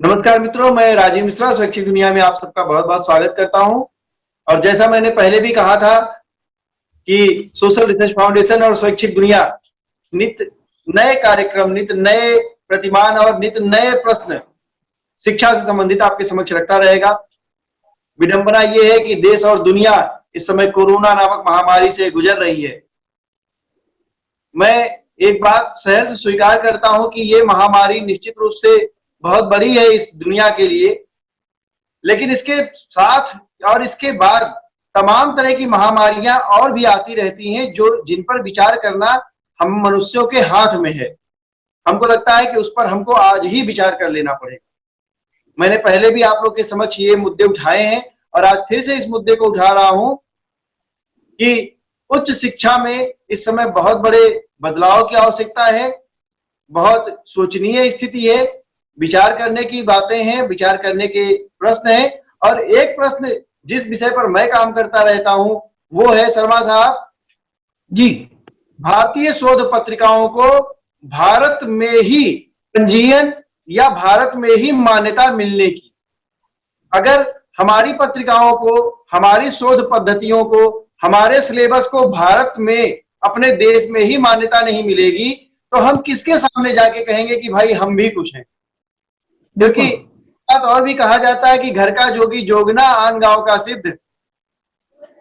नमस्कार मित्रों, मैं राजीव मिश्रा स्वैच्छिक दुनिया में आप सबका बहुत बहुत स्वागत करता हूं। और जैसा मैंने पहले भी कहा था कि सोशल रिसर्च फाउंडेशन और स्वैच्छिक दुनिया नित्य नए कार्यक्रम, नित्य नए प्रतिमान और नित्य नए प्रश्न शिक्षा से संबंधित आपके समक्ष रखता रहेगा। विडंबना ये है कि देश और दुनिया इस समय कोरोना नामक महामारी से गुजर रही है। मैं एक बात सहर्ष स्वीकार करता हूं कि ये महामारी निश्चित रूप से बहुत बड़ी है इस दुनिया के लिए, लेकिन इसके साथ और इसके बाद तमाम तरह की महामारियां और भी आती रहती हैं जो जिन पर विचार करना हम मनुष्यों के हाथ में है। हमको लगता है कि उस पर हमको आज ही विचार कर लेना पड़ेगा। मैंने पहले भी आप लोग के समक्ष ये मुद्दे उठाए हैं और आज फिर से इस मुद्दे को उठा रहा हूं कि उच्च शिक्षा में इस समय बहुत बड़े बदलाव की आवश्यकता है। बहुत शोचनीय स्थिति है, विचार करने की बातें हैं, विचार करने के प्रश्न हैं। और एक प्रश्न जिस विषय पर मैं काम करता रहता हूं वो है, शर्मा साहब जी, भारतीय शोध पत्रिकाओं को भारत में ही पंजीयन या भारत में ही मान्यता मिलने की। अगर हमारी पत्रिकाओं को, हमारी शोध पद्धतियों को, हमारे सिलेबस को भारत में, अपने देश में ही मान्यता नहीं मिलेगी तो हम किसके सामने जाके कहेंगे कि भाई हम भी कुछ हैं। क्योंकि बात और भी कहा जाता है कि घर का जोगी जोगना, आन गांव का सिद्ध।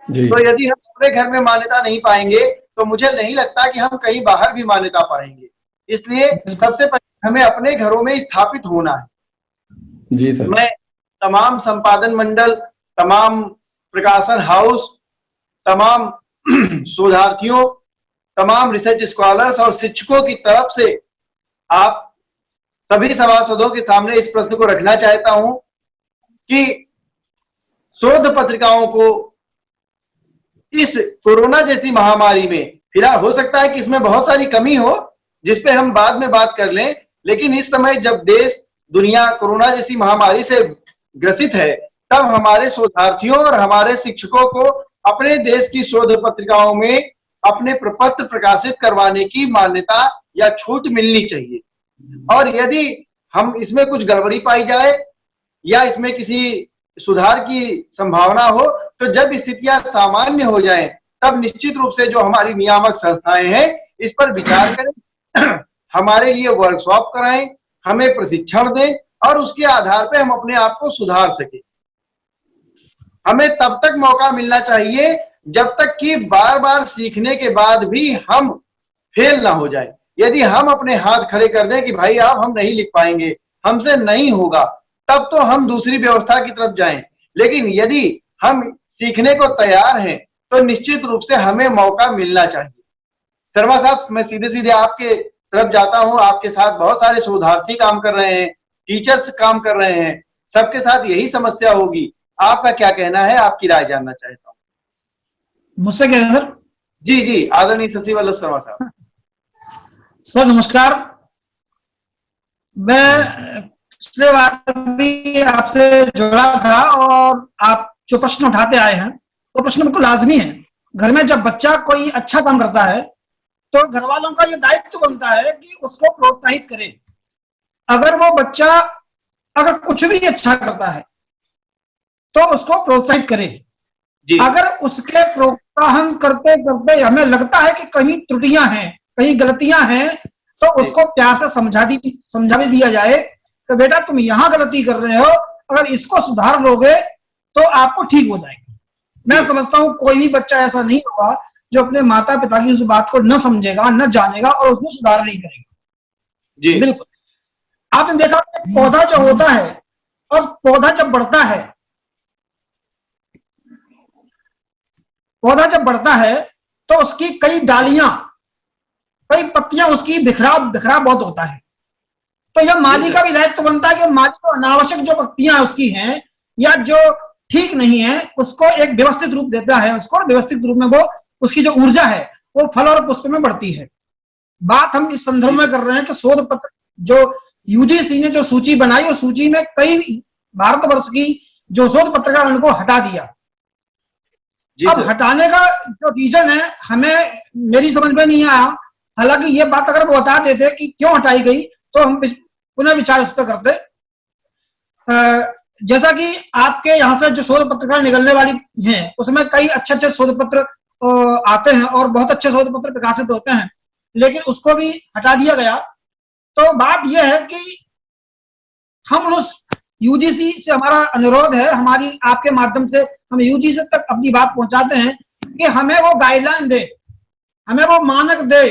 तो यदि हम अपने घर में मान्यता नहीं पाएंगे तो मुझे नहीं लगता कि हम कहीं बाहर भी मान्यता पाएंगे। इसलिए सबसे पहले हमें अपने घरों में स्थापित होना है। जी सर। मैं तमाम संपादन मंडल, तमाम प्रकाशन हाउस, तमाम शोधार्थियों, तमाम रिसर्च स्कॉलर्स और शिक्षकों की तरफ से आप सभी सभासदों के सामने इस प्रश्न को रखना चाहता हूं कि शोध पत्रिकाओं को इस कोरोना जैसी महामारी में, फिलहाल हो सकता है कि इसमें बहुत सारी कमी हो जिस पे हम बाद में बात कर लें, लेकिन इस समय जब देश दुनिया कोरोना जैसी महामारी से ग्रसित है तब हमारे शोधार्थियों और हमारे शिक्षकों को अपने देश की शोध पत्रिकाओं में अपने प्रपत्र प्रकाशित करवाने की मान्यता या छूट मिलनी चाहिए। और यदि हम इसमें कुछ गड़बड़ी पाई जाए या इसमें किसी सुधार की संभावना हो तो जब स्थितियां सामान्य हो जाएं तब निश्चित रूप से जो हमारी नियामक संस्थाएं हैं इस पर विचार करें, हमारे लिए वर्कशॉप कराएं, हमें प्रशिक्षण दें और उसके आधार पर हम अपने आप को सुधार सकें। हमें तब तक मौका मिलना चाहिए जब तक कि बार बार सीखने के बाद भी हम फेल ना हो जाए। यदि हम अपने हाथ खड़े कर दें कि भाई अब हम नहीं लिख पाएंगे, हमसे नहीं होगा, तब तो हम दूसरी व्यवस्था की तरफ जाएं। लेकिन यदि हम सीखने को तैयार हैं तो निश्चित रूप से हमें मौका मिलना चाहिए। शर्मा साहब, मैं सीधे सीधे आपके तरफ जाता हूं। आपके साथ बहुत सारे शोधार्थी काम कर रहे हैं, टीचर्स काम कर रहे हैं, सबके साथ यही समस्या होगी। आपका क्या कहना है, आपकी राय जानना चाहता हूँ। मुझसे क्या है सर? जी जी, आदरणीय शशि वल्लभ शर्मा साहब। सर नमस्कार। मैं पिछले बार भी आपसे जुड़ा था और आप जो प्रश्न उठाते आए हैं वो प्रश्न बिल्कुल लाजमी है। घर में जब बच्चा कोई अच्छा काम करता है तो घर वालों का ये दायित्व बनता है कि उसको प्रोत्साहित करें। अगर वो बच्चा अगर कुछ भी अच्छा करता है तो उसको प्रोत्साहित करें। अगर उसके प्रोत्साहन करते करते हमें लगता है कि कहीं त्रुटियां हैं, कहीं गलतियां हैं, तो उसको प्यार से समझा भी दिया जाए तो बेटा तुम यहां गलती कर रहे हो, अगर इसको सुधार लोगे तो आपको ठीक हो जाएगा। मैं समझता हूं कोई भी बच्चा ऐसा नहीं होगा जो अपने माता पिता की उस बात को न समझेगा, न जानेगा और उसमें सुधार नहीं करेगा। जी बिल्कुल। आपने देखा पौधा जो होता है और पौधा जब बढ़ता है तो उसकी कई डालियां, कई पत्तियां, उसकी बिखराव बहुत होता है। तो यह माली का भी दायित्व बनता है कि माली को अनावश्यक जो पत्तियां उसकी हैं या जो ठीक नहीं है उसको एक व्यवस्थित रूप देता है, उसको व्यवस्थित रूप में वो उसकी जो ऊर्जा है वो फल और पुष्प में बढ़ती है। बात हम इस संदर्भ में कर रहे हैं कि शोध पत्र जो यूजीसी ने जो सूची बनाई, उस सूची में कई भारतवर्ष की जो शोध पत्रिका उनको हटा दिया। जी अब सर। हटाने का जो रीजन है हमें मेरी समझ में नहीं आया। हालांकि ये बात अगर वो बता देते कि क्यों हटाई गई तो हम पुनः विचार उस पर करते। जैसा कि आपके यहाँ से जो शोध पत्रिका निकलने वाली हैं उसमें कई अच्छे अच्छे शोध पत्र आते हैं और बहुत अच्छे शोध पत्र प्रकाशित होते हैं, लेकिन उसको भी हटा दिया गया। तो बात यह है कि हम उस यूजीसी से हमारा अनुरोध है, हमारी आपके माध्यम से हम यूजीसी तक अपनी बात पहुंचाते हैं कि हमें वो गाइडलाइन दे, हमें वो मानक दे,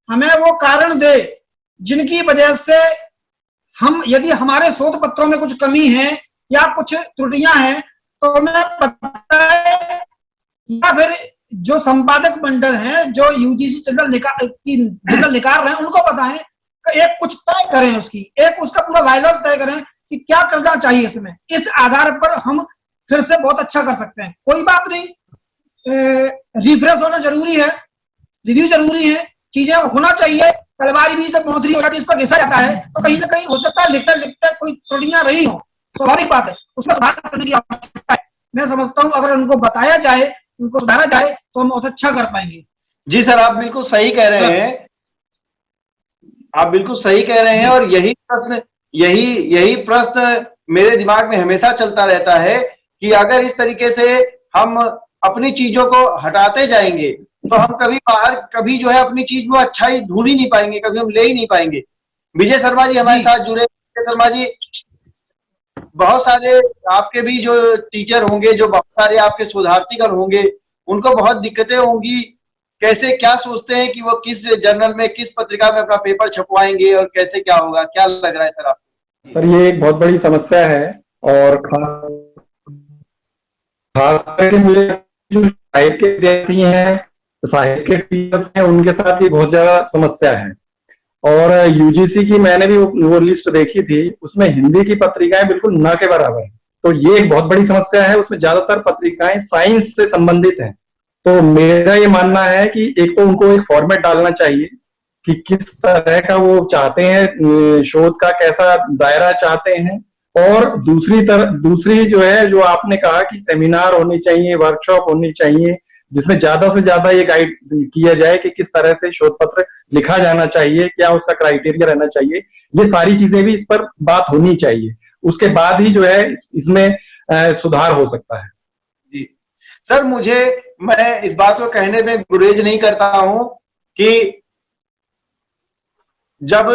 हमें वो कारण दे जिनकी वजह से हम यदि हमारे शोध पत्रों में कुछ कमी है या कुछ त्रुटियां हैं तो हमें पता है, या फिर जो संपादक मंडल हैं जो यूजीसी जनरल निकाल रहे हैं उनको पता है, एक कुछ तय करें, एक उसका पूरा वायलॉस तय करें कि क्या करना चाहिए इसमें। इस आधार पर हम फिर से बहुत अच्छा कर सकते हैं। कोई बात नहीं, रिफ्रेश होना जरूरी है, रिव्यू जरूरी है, चीजें होना चाहिए। तलवारी भी जब मोहतरी हो जाती है उस पर घिसा जाता है तो कहीं ना कहीं हो सकता है लिखते लिखते कोई त्रुटियां रही हो, स्वाभाविक बात है, उसमें सुधार करने की आवश्यकता है। मैं समझता हूँ अगर उनको बताया जाए, उनको सुधारा जाए तो हम बहुत अच्छा कर पाएंगे। जी सर, आप बिल्कुल सही कह रहे हैं, आप बिल्कुल सही कह रहे हैं। और यही प्रश्न मेरे दिमाग में हमेशा चलता रहता है कि अगर इस तरीके से हम अपनी चीजों को हटाते जाएंगे तो हम कभी जो है अपनी चीज में अच्छाई ढूंढ ही नहीं पाएंगे, कभी हम ले ही नहीं पाएंगे। विजय शर्मा जी हमारे साथ जुड़े। विजय शर्मा जी, बहुत सारे आपके भी जो टीचर होंगे, जो बहुत सारे आपके शोधार्थीगण होंगे, उनको बहुत दिक्कतें होंगी। कैसे क्या सोचते हैं कि वो किस जर्नल में, किस पत्रिका में अपना पेपर छपवाएंगे और कैसे क्या होगा, क्या लग रहा है सर आपको? सर ये एक बहुत बड़ी समस्या है और खास करके मुझे जो साहित्य के विद्यार्थी हैं, साहित्य के टीचर्स हैं, उनके साथ ये बहुत ज्यादा समस्या है। और यूजीसी की मैंने भी वो लिस्ट देखी थी, उसमें हिंदी की पत्रिकाएं बिल्कुल न के बराबर है। तो ये एक बहुत बड़ी समस्या है, उसमें ज्यादातर पत्रिकाएं साइंस से संबंधित हैं। तो मेरा ये मानना है कि एक तो उनको एक फॉर्मेट डालना चाहिए कि किस तरह का वो चाहते हैं, शोध का कैसा दायरा चाहते हैं। और दूसरी जो है, जो आपने कहा कि सेमिनार होनी चाहिए, वर्कशॉप होनी चाहिए, जिसमें ज्यादा से ज्यादा ये गाइड किया जाए कि किस तरह से शोध पत्र लिखा जाना चाहिए, क्या उसका क्राइटेरिया रहना चाहिए। ये सारी चीजें भी इस पर बात होनी चाहिए, उसके बाद ही जो है इसमें सुधार हो सकता है। जी सर, मैं इस बात को कहने में गुरेज नहीं करता हूं कि जब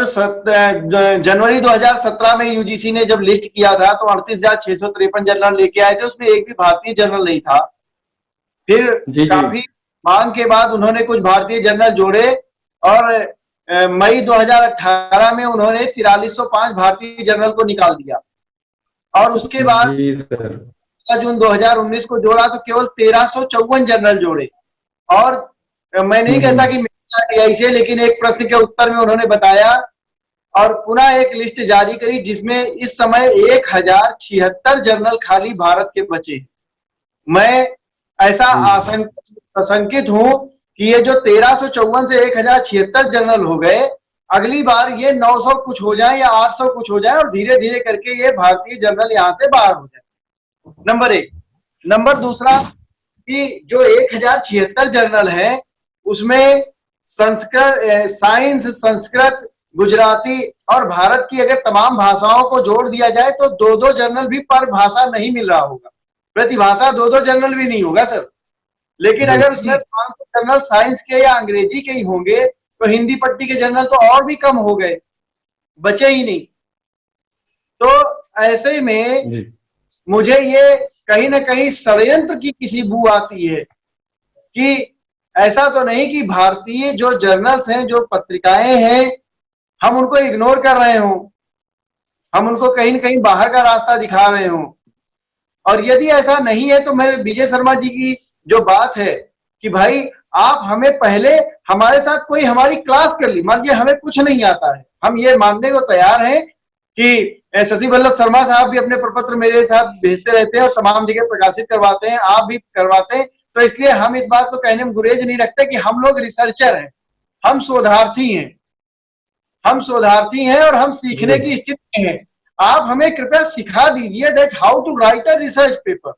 जनवरी 2017 में यूजीसी ने जब लिस्ट किया था तो 38,653 जर्नल लेके आए थे, उसमें एक भी भारतीय जर्नल नहीं था। फिर काफी मांग के बाद उन्होंने कुछ भारतीय जर्नल जोड़े और मई 2018 में उन्होंने 4305 भारतीय जर्नल को निकाल दिया। और उसके बाद जून 2019 को जोड़ा तो केवल 1354 जर्नल जोड़े। और मैं नहीं कहता कि ऐसे, लेकिन एक प्रश्न के उत्तर में उन्होंने बताया और पुनः एक लिस्ट जारी करी जिसमें इस समय 1076 जर्नल खाली भारत के बचे। मैं ऐसा आशंकित हूं कि ये जो 1354 से 1076 जर्नल हो गए, अगली बार ये 900 कुछ हो जाए या 800 कुछ हो जाए और धीरे धीरे करके ये भारतीय जर्नल यहां से बाहर हो जाए। नंबर एक। नंबर दूसरा कि जो 1076 जर्नल है उसमें संस्कृत, साइंस, संस्कृत, गुजराती और भारत की अगर तमाम भाषाओं को जोड़ दिया जाए तो 2-2 जर्नल भी पर भाषा नहीं मिल रहा होगा, प्रतिभाषा 2-2 जर्नल भी नहीं होगा सर। लेकिन अगर उसमें 500 जर्नल साइंस के या अंग्रेजी के ही होंगे तो हिंदी पट्टी के जर्नल तो और भी कम हो गए, बचे ही नहीं। तो ऐसे में मुझे ये कहीं ना कहीं षड्यंत्र की किसी बू आती है कि ऐसा तो नहीं कि भारतीय जो जर्नल्स हैं, जो पत्रिकाएं हैं, हम उनको इग्नोर कर रहे हों, हम उनको कहीं ना कहीं बाहर का रास्ता दिखा रहे हों। और यदि ऐसा नहीं है तो मैं विजय शर्मा जी की जो बात है कि भाई आप हमें पहले हमारे साथ कोई हमारी क्लास कर ली, मान लीजिए हमें कुछ नहीं आता है, हम ये मानने को तैयार हैं कि शशि वल्लभ शर्मा साहब भी अपने प्रपत्र मेरे साथ भेजते रहते हैं और तमाम जगह प्रकाशित करवाते हैं, आप भी करवाते हैं। तो इसलिए हम इस बात को कहने में गुरेज नहीं रखते कि हम लोग रिसर्चर हैं, हम शोधार्थी हैं, हम शोधार्थी हैं और हम सीखने की स्थिति में हैं। आप हमें कृपया सिखा दीजिए that how to write a research paper.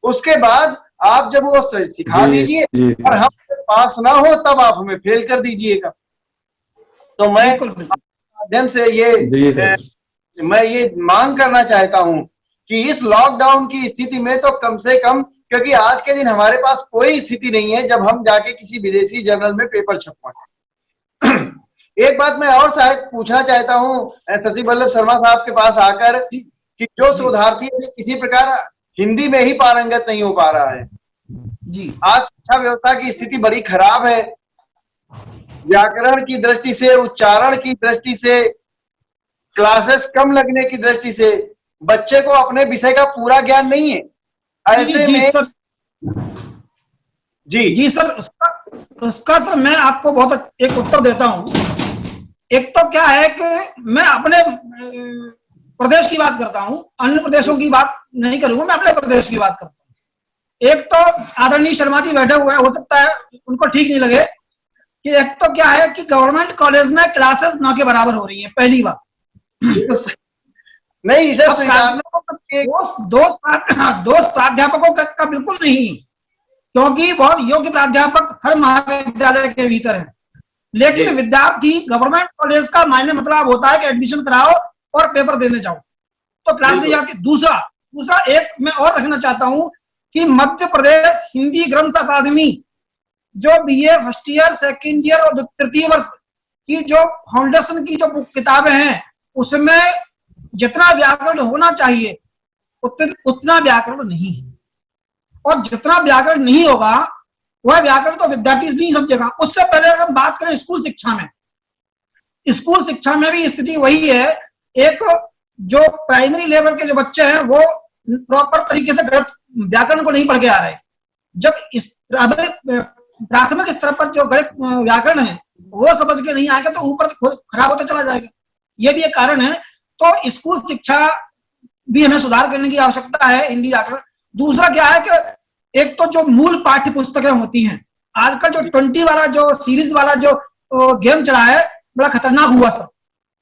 उसके बाद आप जब वो सिखा जी, दीजिए जी, और हम पास ना हो तब आप हमें फेल कर दीजिएगा। तो मैं बिल्कुल बिल्कुल। माध्यम से जी सर। मैं ये मांग करना चाहता हूं कि इस लॉकडाउन की स्थिति में तो कम से कम, क्योंकि आज के दिन हमारे पास कोई स्थिति नहीं है जब हम जाके किसी विदेशी जर्नल में पेपर छपवाएं। एक बात मैं और शायद पूछना चाहता हूं शशि वल्लभ शर्मा साहब के पास आकर कि जो जी शोधार्थी किसी प्रकार हिंदी में ही पारंगत नहीं हो पा रहा है, जी आज शिक्षा व्यवस्था की स्थिति बड़ी खराब है, व्याकरण की दृष्टि से, उच्चारण की दृष्टि से, क्लासेस कम लगने की दृष्टि से बच्चे को अपने विषय का पूरा ज्ञान नहीं है। ऐसे जी में सर, जी सर, उसका सर मैं आपको बहुत एक उत्तर देता हूं। एक तो क्या है कि मैं अपने प्रदेश की बात करता हूं, अन्य प्रदेशों की बात नहीं करूंगा, मैं अपने प्रदेश की बात करता हूं। एक तो आदरणीय शर्मा जी बैठे हुए हैं, हो सकता है उनको ठीक नहीं लगे कि एक तो क्या है कि गवर्नमेंट कॉलेज में क्लासेस ना के बराबर हो रही है, पहली बात। नहीं इसे स्वीकारना दोस्त प्राध्यापकों का बिल्कुल नहीं, क्योंकि बहुत योग्य प्राध्यापक हर महाविद्यालय के भीतर है, लेकिन विद्यार्थी गवर्नमेंट कॉलेज का मायने मतलब होता है कि एडमिशन कराओ और पेपर देने जाओ, तो क्लास नहीं जाती। दूसरा एक मैं और रखना चाहता हूं कि मध्य प्रदेश हिंदी ग्रंथ अकादमी जो BA first year, second year और तृतीय वर्ष की जो फाउंडेशन की जो किताबें हैं उसमें जितना व्याकरण होना चाहिए उतना व्याकरण नहीं है, और जितना व्याकरण नहीं होगा वह व्याकरण तो विद्यार्थी नहीं समझेगा। उससे पहले अगर हम बात करें स्कूल शिक्षा में, स्कूल शिक्षा में भी स्थिति वही है। एक जो प्राइमरी लेवल के जो बच्चे हैं वो प्रॉपर तरीके से गणित व्याकरण को नहीं पढ़ के आ रहे, जब इस प्राथमिक स्तर पर जो गणित व्याकरण है वो समझ के नहीं आएगा तो ऊपर खराब होता चला जाएगा, ये भी एक कारण है। तो स्कूल शिक्षा भी हमें सुधार करने की आवश्यकता है, हिंदी व्याकरण। दूसरा क्या है कि एक तो जो मूल पाठ्य पुस्तकें होती हैं, आजकल जो 20 वाला जो सीरीज वाला जो गेम चला है बड़ा खतरनाक हुआ सब।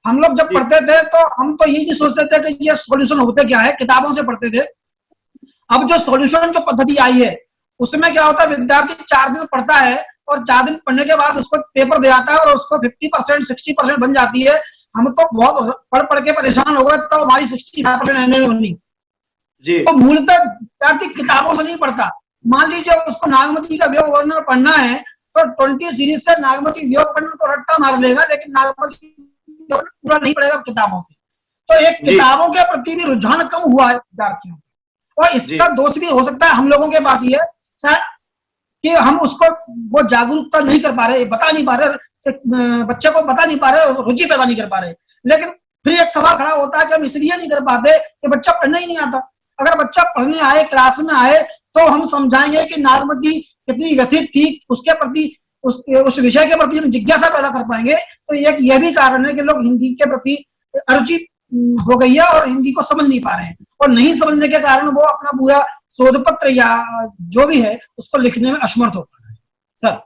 हम लोग जब पढ़ते थे तो हम तो यही सोचते थे कि ये सॉल्यूशन होते क्या है, किताबों से पढ़ते थे। अब जो सॉल्यूशन जो पद्धति आई है उसमें क्या होता है, विद्यार्थी 4 दिन पढ़ता है और 4 दिन पढ़ने के बाद उसको पेपर दे आता है और उसको 50% 60% बन जाती है। हम तो बहुत पढ़ के परेशान हो गए, तो हमारी 65% एमए बनी। तो मूलतः विद्यार्थी किताबों से नहीं पढ़ता। मान लीजिए उसको नागमती का वियोग वर्णन पढ़ना है तो 20 सीरीज से नागमती वियोग वर्णन को रट्टा मार लेगा, लेकिन नागमती पूरा नहीं पढ़ेगा किताबों से। तो एक किताबों के प्रति भी रुझान कम हुआ है विद्यार्थियों, और इसका दोष भी हो सकता है हम लोगों के पास ही है कि हम उसको वो जागरूकता नहीं कर पा रहे, बता नहीं पा रहे, बच्चे को बता नहीं पा रहे, रुचि पैदा नहीं कर पा रहे। लेकिन फिर एक सवाल खड़ा होता है कि हम इसलिए नहीं कर पाते कि बच्चा पढ़ना ही नहीं आता। अगर बच्चा पढ़ने आए, क्लास में आए, तो हम समझाएंगे कि नागमती कितनी व्यथित थी, उसके प्रति उस विषय के प्रति हम जिज्ञासा पैदा कर पाएंगे। तो एक यह भी कारण है कि लोग हिंदी के प्रति अरुचि हो गई है और हिंदी को समझ नहीं पा रहे हैं, और नहीं समझने के कारण वो अपना पूरा शोध पत्र या जो भी है उसको लिखने में असमर्थ होता है। सर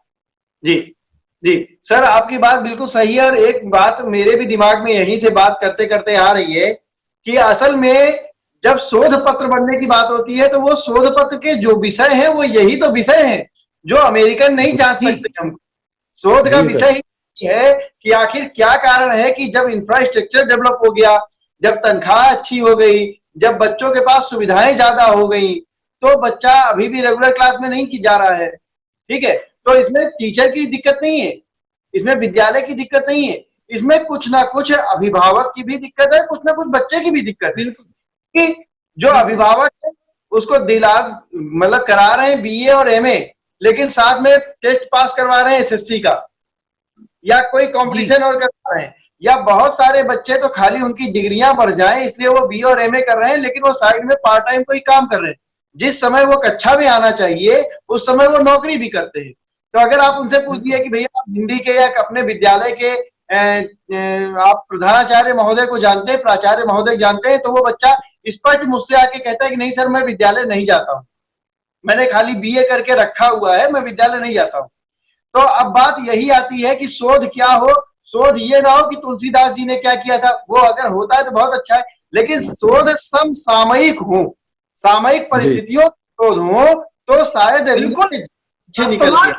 जी सर, आपकी बात बिल्कुल सही है। और एक बात मेरे भी दिमाग में यहीं से बात करते करते आ रही है कि असल में जब शोध पत्र बनने की बात होती है तो वो शोध पत्र के जो विषय हैं वो यही तो विषय हैं जो अमेरिकन नहीं जांच सकते। हम शोध का विषय ही है कि आखिर क्या कारण है कि जब इंफ्रास्ट्रक्चर डेवलप हो गया, जब तनख्वाह अच्छी हो गई, जब बच्चों के पास सुविधाएं ज्यादा हो गई, तो बच्चा अभी भी रेगुलर क्लास में नहीं जा रहा है। ठीक है, तो इसमें टीचर की दिक्कत नहीं है, इसमें विद्यालय की दिक्कत नहीं है, इसमें कुछ ना कुछ अभिभावक की भी दिक्कत है, कुछ ना कुछ बच्चे की भी दिक्कत है कि जो अभिभावक है उसको मतलब करा रहे हैं बीए और एमए, लेकिन साथ में टेस्ट पास करवा रहे हैं एसएससी का या कोई कंपटीशन और करवा रहे हैं, या बहुत सारे बच्चे तो खाली उनकी डिग्रियां बढ़ जाएं इसलिए वो बीए और एमए कर रहे हैं, लेकिन वो साइड में पार्ट टाइम कोई काम कर रहे हैं। जिस समय वो कक्षा में आना चाहिए उस समय वो नौकरी भी करते हैं। तो अगर आप उनसे पूछ दिए कि भैया आप हिंदी के या अपने विद्यालय के आप प्रधानाचार्य महोदय को जानते हैं, प्राचार्य महोदय जानते हैं, तो वो बच्चा स्पष्ट मुझसे आके कहता है कि नहीं सर मैं विद्यालय नहीं जाता हूँ, मैंने खाली बीए करके रखा हुआ है, मैं विद्यालय नहीं जाता हूँ। तो अब बात यही आती है कि शोध क्या हो, शोध ये ना हो कि तुलसीदास जी ने क्या किया था, वो अगर होता है तो बहुत अच्छा है, लेकिन शोध समसामयिक हो, सामयिक परिस्थितियों शोध हो, तो शायद बिल्कुल। अच्छे निकल के।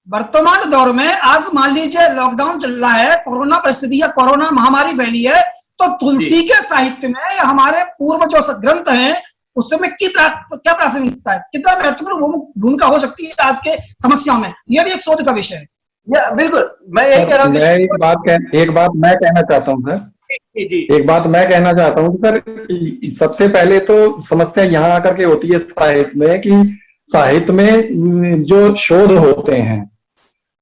वर्तमान दौर में आज मान लीजिए लॉकडाउन चल रहा है, कोरोना परिस्थिति या कोरोना महामारी फैली है, तो तुलसी के साहित्य में हमारे पूर्व जो ग्रंथ हैं उसमें क्या प्रासंगिकता है, कितना महत्वपूर्ण भूमिका हो सकती है आज के समस्याओं में, यह भी एक शोध का विषय है। बिल्कुल, मैं यही कह रहा हूँ मैं एक बात मैं कहना चाहता हूँ सर, एक बात मैं कहना चाहता हूँ सर, सबसे पहले तो समस्या यहाँ आकर के होती है साहित्य में कि साहित्य में जो शोध होते हैं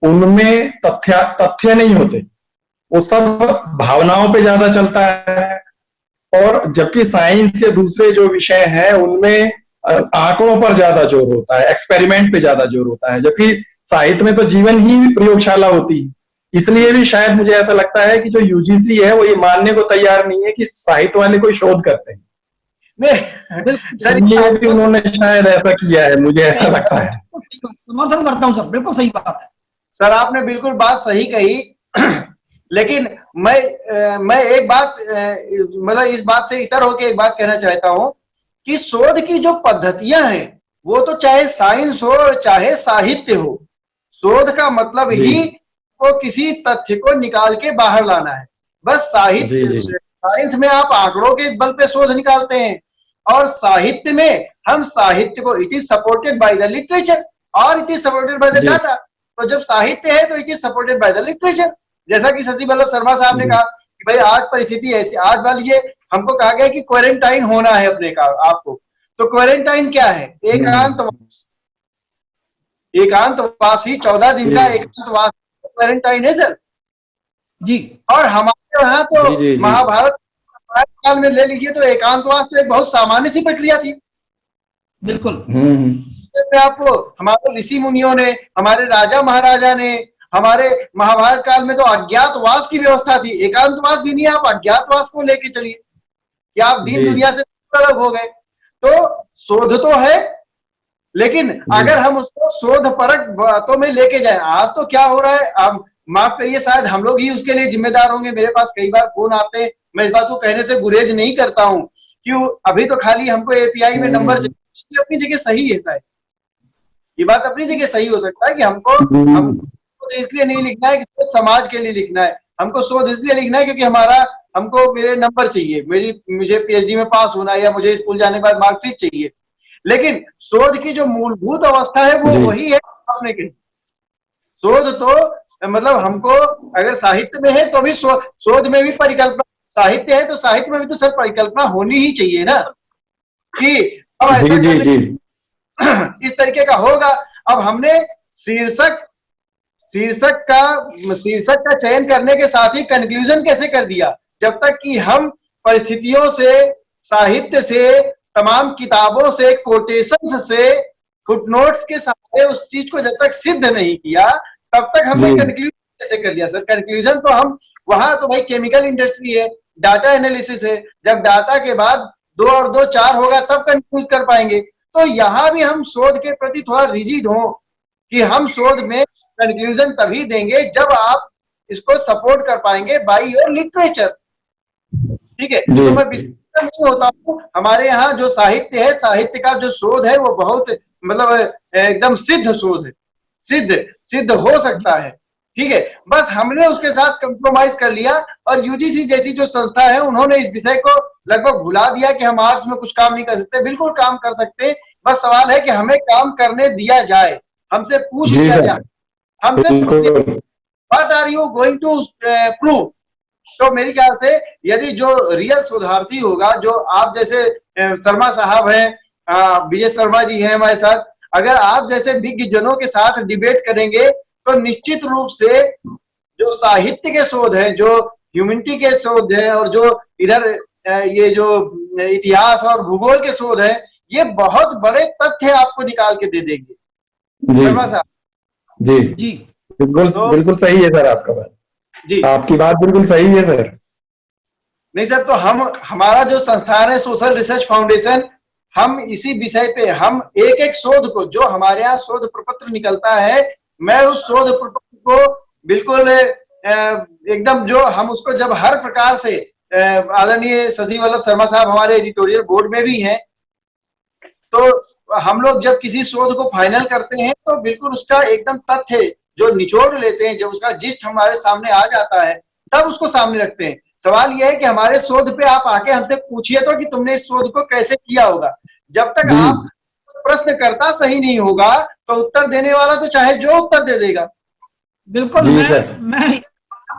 उनमें तथ्य नहीं होते, वो सब भावनाओं पे ज्यादा चलता है, और जबकि साइंस या दूसरे जो विषय हैं उनमें आंकड़ों पर ज्यादा जोर होता है, एक्सपेरिमेंट पे ज्यादा जोर होता है, जबकि साहित्य में तो जीवन ही प्रयोगशाला होती है। इसलिए भी शायद मुझे ऐसा लगता है कि जो यूजीसी है वो ये मानने को तैयार नहीं है कि साहित्य वाले कोई शोध करते हैं। नहीं, भी उन्होंने शायद ऐसा किया है, मुझे ऐसा लगता है। समर्थन करता हूँ सर, बिल्कुल सही बात है सर, आपने बिल्कुल बात सही कही। लेकिन मैं एक बात मतलब इस बात से इतर होकर एक बात कहना चाहता हूं कि शोध की जो पद्धतियां हैं वो तो चाहे साइंस हो चाहे साहित्य हो, शोध का मतलब ही वो किसी तथ्य को निकाल के बाहर लाना है। बस साइंस में आप आंकड़ों के बल पे शोध निकालते हैं, और साहित्य में हम साहित्य को it is supported by the literature और it is supported by the data. तो जब साहित्य है तो it is supported by the literature. जैसा कि शशि वल्लभ शर्मा साहब ने कहा कि भाई आज परिस्थिति ऐसी, आज मान लीजिए हमको कहा गया कि क्वारंटाइन होना है अपने का आपको, तो क्वारंटाइन क्या है? एकांतवास ही 14 दिन का एकांतवास क्वारंटाइन है सर जी। और हमारे यहाँ तो महाभारत काल में ले लीजिए तो एकांतवास तो एक बहुत सामान्य सी प्रक्रिया थी। बिल्कुल। आपको हमारे ऋषि मुनियों ने, हमारे राजा महाराजा ने, हमारे महाभारत काल में तो अज्ञातवास की व्यवस्था थी, एकांतवास भी नहीं। आप अज्ञातवास को लेके चलिए कि आप दीन दुनिया से अलग हो गए। तो शोध तो है, लेकिन अगर हम उसको शोध परक बातों में लेके जाए, आज तो क्या हो रहा है, आप माफ करिए, शायद हम लोग ही उसके लिए जिम्मेदार होंगे। मेरे पास कई बार फोन आते हैं, मैं इस बात को कहने से गुरेज नहीं करता हूं, क्यों अभी तो खाली हमको एपीआई में नंबर चाहिए। अपनी जगह सही है शायद, ये बात अपनी जगह सही हो सकता है कि हमको इसलिए नहीं लिखना है कि समाज के लिए लिखना है, हमको शोध इसलिए लिखना है क्योंकि हमको मेरे नंबर चाहिए, मुझे पीएचडी में पास होना है, या मुझे स्कूल जाने के बाद मार्कशीट चाहिए। लेकिन शोध की जो मूलभूत अवस्था है वो वही है आपने कही। शोध तो मतलब हमको अगर साहित्य में है तो भी शोध में भी परिकल्पना, साहित्य है तो साहित्य में भी तो सर परिकल्पना होनी ही चाहिए ना, कि अब ऐसा इस तरीके का होगा। अब हमने शीर्षक का चयन करने के साथ ही कंक्लूजन कैसे कर दिया, जब तक कि हम परिस्थितियों से, साहित्य से, तमाम किताबों से, कोटेशंस से, फुटनोट्स के साथ उस चीज को जब तक सिद्ध नहीं किया तब तक हमने कंक्लूजन कैसे कर लिया सर? कंक्लूजन तो हम वहां तो भाई केमिकल इंडस्ट्री है, डाटा एनालिसिस है, जब डाटा के बाद 2 और 2 4 होगा तब कंक्लूज कर पाएंगे। तो यहाँ भी हम शोध के प्रति थोड़ा रिजिड हो कि हम शोध में कंक्लूजन तभी देंगे जब आप इसको सपोर्ट कर पाएंगे बाय योर लिटरेचर। ठीक है, तो मैं विस्तार नहीं होता हूँ। हमारे यहाँ जो साहित्य है, साहित्य का जो शोध है वो बहुत मतलब एकदम सिद्ध शोध है, सिद्ध हो सकता है। ठीक है, बस हमने उसके साथ कंप्रोमाइज कर लिया, और यूजीसी जैसी जो संस्था है उन्होंने इस विषय को लगभग भुला दिया कि हम आर्ट्स में कुछ काम नहीं कर सकते। बिल्कुल काम कर सकते हैं, बस सवाल है कि हमें काम करने दिया जाए, हमसे पूछ लिया जाए, हमसे what are you going to prove. तो मेरे ख्याल से यदि जो रियल शोधार्थी होगा, जो आप जैसे शर्मा साहब हैं, विजय शर्मा जी हैं हमारे साथ, अगर आप जैसे विज्ञजनों के साथ डिबेट करेंगे तो निश्चित रूप से जो साहित्य के शोध है, जो ह्यूमैनिटी के शोध है, और जो इधर ये जो इतिहास और भूगोल के शोध है, ये बहुत बड़े तथ्य आपको निकाल के दे देंगे। शर्मा साहब जी बिल्कुल सही है सर आपका बात जी, आपकी बात बिल्कुल सही है सर। नहीं सर, तो हमारा जो संस्थान है सोशल रिसर्च फाउंडेशन, हम इसी विषय पे हम एक एक शोध को, जो हमारे यहाँ शोध प्रपत्र निकलता है, मैं उस शोध प्रपत्र को बिल्कुल एकदम जो हम उसको जब हर प्रकार से, आदरणीय शशि वल्लभ शर्मा साहब हमारे एडिटोरियल बोर्ड में भी हैं, तो हम लोग जब किसी शोध को फाइनल करते हैं तो बिल्कुल उसका एकदम तथ्य जो निचोड़ लेते हैं, जब उसका जिस्ट हमारे सामने आ जाता है तब उसको सामने रखते हैं। सवाल यह है कि हमारे शोध पे आप आके हमसे पूछिए तो कि तुमने इस शोध को कैसे किया होगा। जब तक आप प्रश्नकर्ता सही नहीं होगा तो उत्तर देने वाला तो चाहे जो उत्तर दे देगा। बिल्कुल, मैं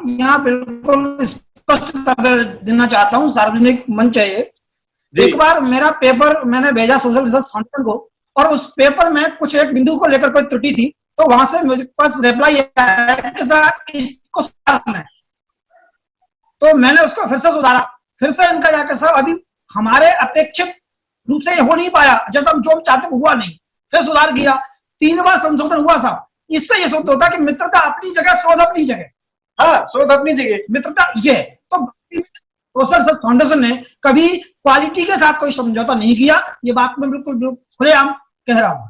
यहाँ बिल्कुल स्पष्ट कर देना चाहता हूँ, सार्वजनिक मंच है ये। एक बार मेरा पेपर मैंने भेजा सोशल रिसर्च फाउंडेशन को, और उस पेपर में कुछ एक बिंदु को लेकर कोई त्रुटि थी, तो वहां से मुझे पास रिप्लाई आया कि सर इसको सुधारना है। तो मैंने उसको फिर से सुधारा, फिर से इनका जाकर सर अभी हमारे अपेक्षित रूप से ये हो नहीं पाया, जैसा हम जो हम चाहते हुआ नहीं, फिर सुधार किया, 3 बार संशोधन हुआ साहब। इससे ये सिद्ध होता कि मित्रता अपनी जगह, शोध अपनी जगह। हाँ, शोध अपनी जगह, मित्रता ये तो सोशल रिसर्च फाउंडेशन ने कभी क्वालिटी के साथ कोई समझौता नहीं किया, ये बात मैं बिल्कुल खुलेआम कह रहा हूँ।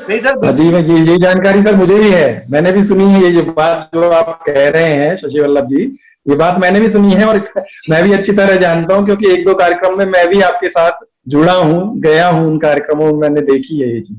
नहीं सर, जी ये जानकारी सर मुझे भी है, मैंने भी सुनी है ये बात जो आप कह रहे हैं शशि वल्लभ जी, ये बात मैंने भी सुनी है और मैं भी अच्छी तरह जानता हूँ, क्योंकि 1-2 कार्यक्रम में मैं भी आपके साथ जुड़ा हूँ, गया हूँ, उन कार्यक्रमों में मैंने देखी है ये चीज।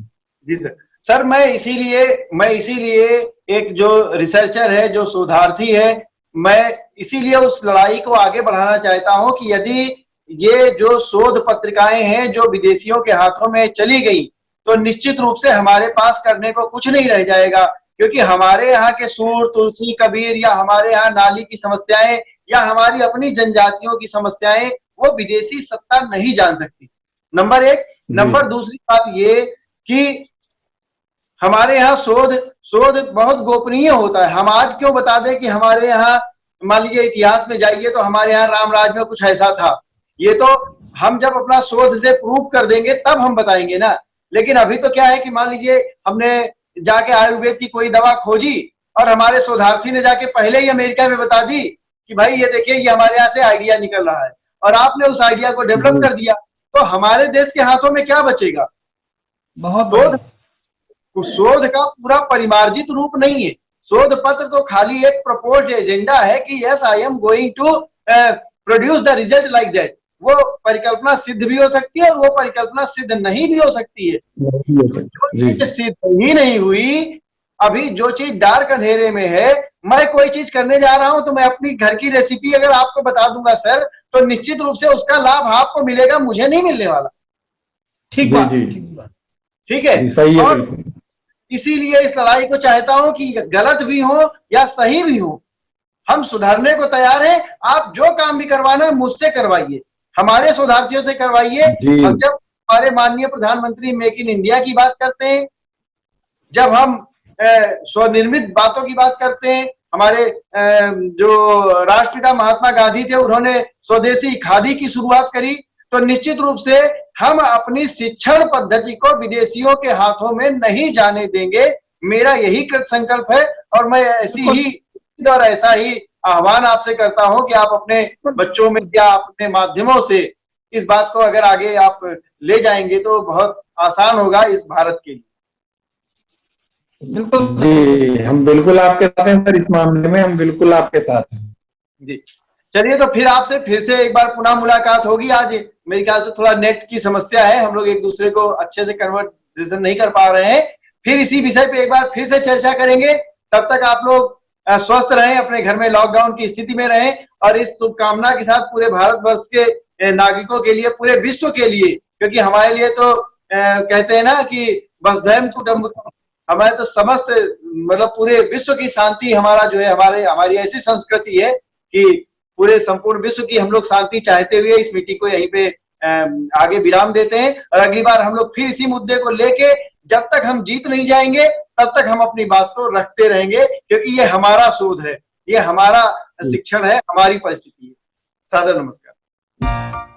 जी सर, मैं इसीलिए एक जो रिसर्चर है, जो शोधार्थी है, मैं इसीलिए उस लड़ाई को आगे बढ़ाना चाहता हूं कि यदि ये जो शोध पत्रिकाएं हैं जो विदेशियों के हाथों में चली गई तो निश्चित रूप से हमारे पास करने को कुछ नहीं रह जाएगा, क्योंकि हमारे यहाँ के सूर, तुलसी, कबीर, या हमारे यहाँ नाली की समस्याएं, या हमारी अपनी जनजातियों की समस्याएं वो विदेशी सत्ता नहीं जान सकती। नंबर 1। नंबर दूसरी बात ये कि हमारे यहाँ शोध बहुत गोपनीय होता है। हम आज क्यों बता दें कि हमारे यहाँ, मान लीजिए इतिहास में जाइए तो हमारे यहाँ रामराज में कुछ ऐसा था, ये तो हम जब अपना शोध से प्रूव कर देंगे तब हम बताएंगे ना। लेकिन अभी तो क्या है कि मान लीजिए हमने जाके आयुर्वेद की कोई दवा खोजी और हमारे शोधार्थी ने जाके पहले ही अमेरिका में बता दी कि भाई ये देखिए ये हमारे यहाँ से आइडिया निकल रहा है, और आपने उस आइडिया को डेवलप कर दिया, तो हमारे देश के हाथों में क्या बचेगा? शोध का पूरा परिमार्जित रूप नहीं है। शोध पत्र तो खाली एक प्रपोज्ड एजेंडा है कि yes I am going to produce the result like that. वो परिकल्पना सिद्ध भी हो सकती है और वो परिकल्पना सिद्ध नहीं भी हो सकती है। जो चीज सिद्ध ही नहीं हुई, अभी जो चीज डार्क अंधेरे में है, मैं कोई चीज करने जा रहा हूं तो मैं अपनी घर की रेसिपी अगर आपको बता दूंगा सर, तो निश्चित रूप से उसका लाभ आपको मिलेगा, मुझे नहीं मिलने वाला। ठीक बात, ठीक है। सही है। और इसीलिए इस लड़ाई को चाहता हूं कि गलत भी हो या सही भी हो, हम सुधारने को तैयार हैं। आप जो काम भी करवाना है मुझसे करवाइए, हमारे शोधार्थियों से करवाइए। हम जब हमारे माननीय प्रधानमंत्री मेक इन इंडिया की बात करते हैं, जब हम स्वनिर्मित बातों की बात करते हैं, हमारे जो राष्ट्रपिता महात्मा गांधी थे उन्होंने स्वदेशी खादी की शुरुआत करी, तो निश्चित रूप से हम अपनी शिक्षण पद्धति को विदेशियों के हाथों में नहीं जाने देंगे। मेरा यही कृत संकल्प है, और मैं ऐसी ही और ऐसा ही आह्वान आपसे करता हूं कि आप अपने बच्चों में या अपने माध्यमों से इस बात को अगर आगे आप ले जाएंगे तो बहुत आसान होगा इस भारत के लिए। बिल्कुल जी, हम बिल्कुल आपके साथ हैं सर, इस मामले में हम बिल्कुल आपके साथ हैं जी। चलिए, तो फिर आपसे फिर से एक बार पुनः मुलाकात होगी। आज मेरे ख्याल से थोड़ा नेट की समस्या है, हम लोग एक दूसरे को अच्छे से कन्वर्सेशन नहीं कर पा रहे हैं। फिर इसी विषय पे एक बार फिर से चर्चा करेंगे। तब तक आप लोग स्वस्थ रहें, अपने घर में लॉकडाउन की स्थिति में रहें, और इस शुभकामना के साथ पूरे भारतवर्ष के नागरिकों के लिए, पूरे विश्व के लिए, क्योंकि हमारे लिए तो कहते हैं ना कि वसुधैव कुटुंबकम, हमारे तो समस्त मतलब पूरे विश्व की शांति हमारा जो है, हमारी ऐसी संस्कृति है कि पूरे संपूर्ण विश्व की हम लोग शांति चाहते हुए इस मीटिंग को यहीं पे आगे विराम देते हैं। और अगली बार हम लोग फिर इसी मुद्दे को लेके, जब तक हम जीत नहीं जाएंगे तब तक हम अपनी बात को रखते रहेंगे, क्योंकि ये हमारा शोध है, ये हमारा शिक्षण है, हमारी परिस्थिति है। सादर नमस्कार।